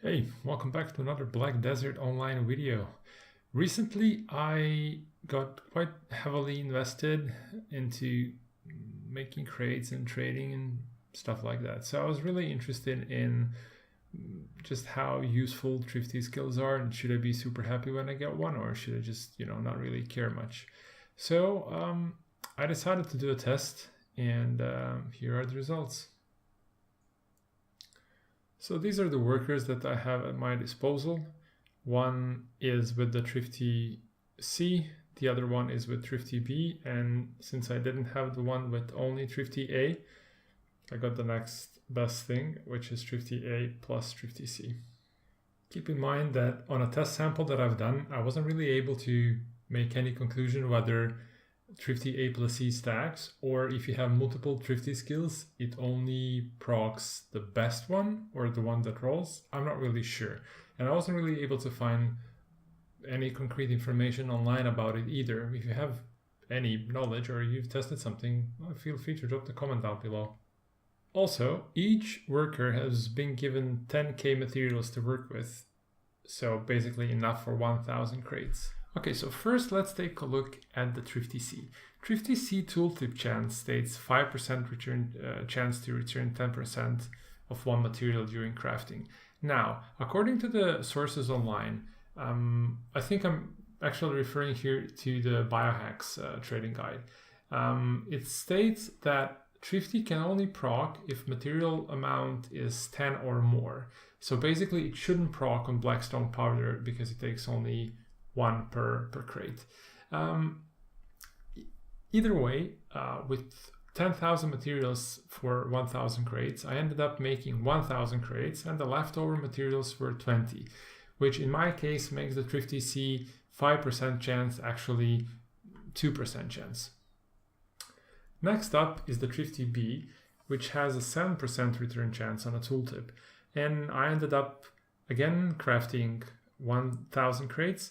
Hey, welcome back to another Black Desert online video. Recently, I got quite heavily invested into making crates and trading and stuff like that. So I was really interested in just how useful Thrifty skills are, and should I be super happy when I get one, or should I just, not really care much? So I decided to do a test, and here are the results. So these are the workers that I have at my disposal. One is with the Thrifty C, the other one is with Thrifty B, and since I didn't have the one with only Thrifty A, I got the next best thing, which is Thrifty A plus Thrifty C. Keep in mind that on a test sample that I've done, I wasn't really able to make any conclusion whether Thrifty A+C stacks, or if you have multiple Thrifty skills, it only procs the best one or the one that rolls. I'm not really sure. And I wasn't really able to find any concrete information online about it either. If you have any knowledge or you've tested something, feel free to drop the comment down below. Also, each worker has been given 10k materials to work with, so basically enough for 1000 crates. Okay, so first let's take a look at the Thrifty C. Thrifty C tooltip chance states 5% chance to return 10% of one material during crafting. Now, according to the sources online, I think I'm actually referring here to the Biohacks trading guide. It states that Thrifty can only proc if material amount is 10 or more. So basically it shouldn't proc on blackstone powder because it takes only one per crate. Either way, with 10,000 materials for 1,000 crates, I ended up making 1,000 crates, and the leftover materials were 20, which in my case makes the Thrifty C 5% chance actually 2% chance. Next up is the Thrifty B, which has a 7% return chance on a tooltip, and I ended up again crafting 1,000 crates,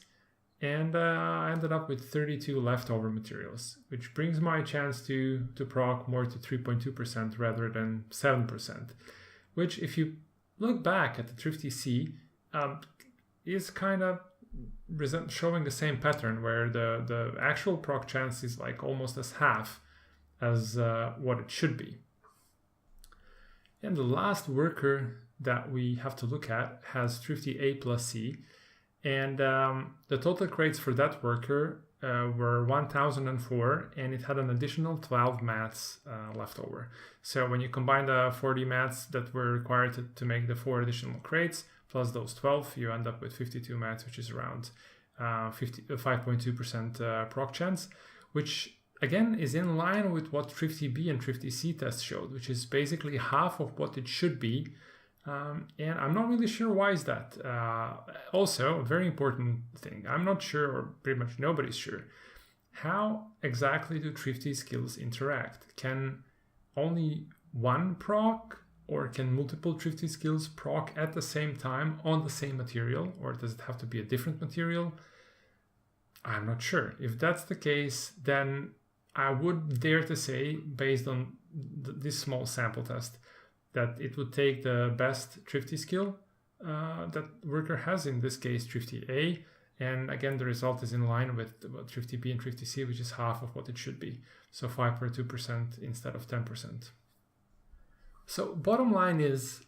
and I ended up with 32 leftover materials, which brings my chance to proc more to 3.2% rather than 7%, which if you look back at the Thrifty C, is kind of showing the same pattern where the actual proc chance is like almost as half as what it should be. And the last worker that we have to look at has Thrifty A+C, and the total crates for that worker were 1004, and it had an additional 12 mats left over. So when you combine the 40 mats that were required to make the 4 additional crates plus those 12, you end up with 52 mats, which is around 5.2% proc chance, which again is in line with what Thrifty B and Thrifty C test showed, which is basically half of what it should be. And I'm not really sure why is that. Also, a very important thing, I'm not sure, or pretty much nobody's sure, how exactly do Thrifty skills interact? Can only one proc, or can multiple Thrifty skills proc at the same time on the same material, or does it have to be a different material? I'm not sure. If that's the case, then I would dare to say, based on this small sample test, that it would take the best Thrifty skill that worker has, in this case Thrifty A, and again the result is in line with Thrifty B and Thrifty C, which is half of what it should be, so 5.2% instead of 10%. So bottom line is,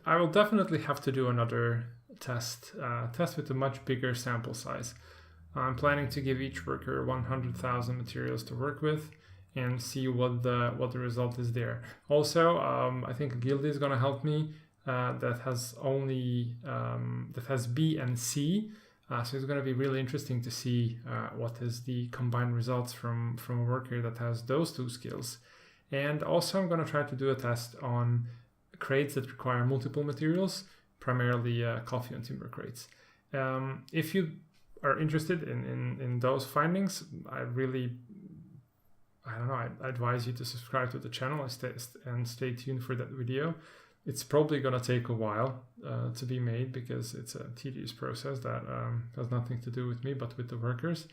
I will definitely have to do another test with a much bigger sample size. I'm planning to give each worker 100,000 materials to work with and see what the result is there. Also, I think Guildy is going to help me. That has B and C, so it's going to be really interesting to see what is the combined results from a worker that has those two skills. And also, I'm going to try to do a test on crates that require multiple materials, primarily coffee and timber crates. If you are interested in those findings, I advise you to subscribe to the channel and stay tuned for that video. It's probably going to take a while to be made because it's a tedious process that has nothing to do with me but with the workers.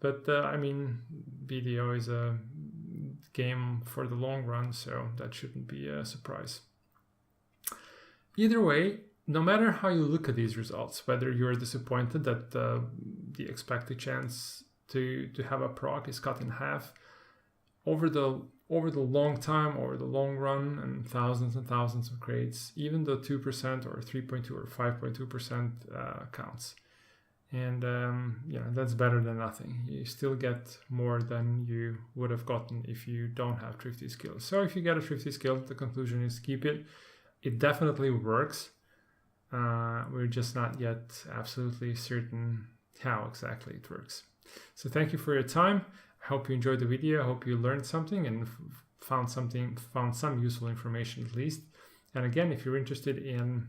But I mean, BDO is a game for the long run, so that shouldn't be a surprise. Either way, no matter how you look at these results, whether you're disappointed that the expected chance to have a proc is cut in half, over the long time, over the long run, and thousands of grades, even the 2% or 3.2 or 5.2% counts. And that's better than nothing. You still get more than you would have gotten if you don't have Thrifty skills. So if you get a Thrifty skill, the conclusion is keep it. It definitely works. We're just not yet absolutely certain how exactly it works. So thank you for your time. I hope you enjoyed the video. I hope you learned something and found some useful information at least. And again, if you're interested in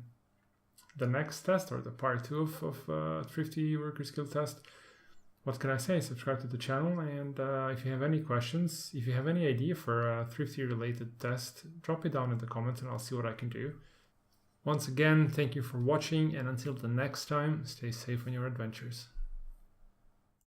the next test or the part 2 of Thrifty worker skill test, what can I say? Subscribe to the channel, and if you have any questions, if you have any idea for a Thrifty related test, drop it down in the comments and I'll see what I can do. Once again, thank you for watching, and until the next time, stay safe on your adventures.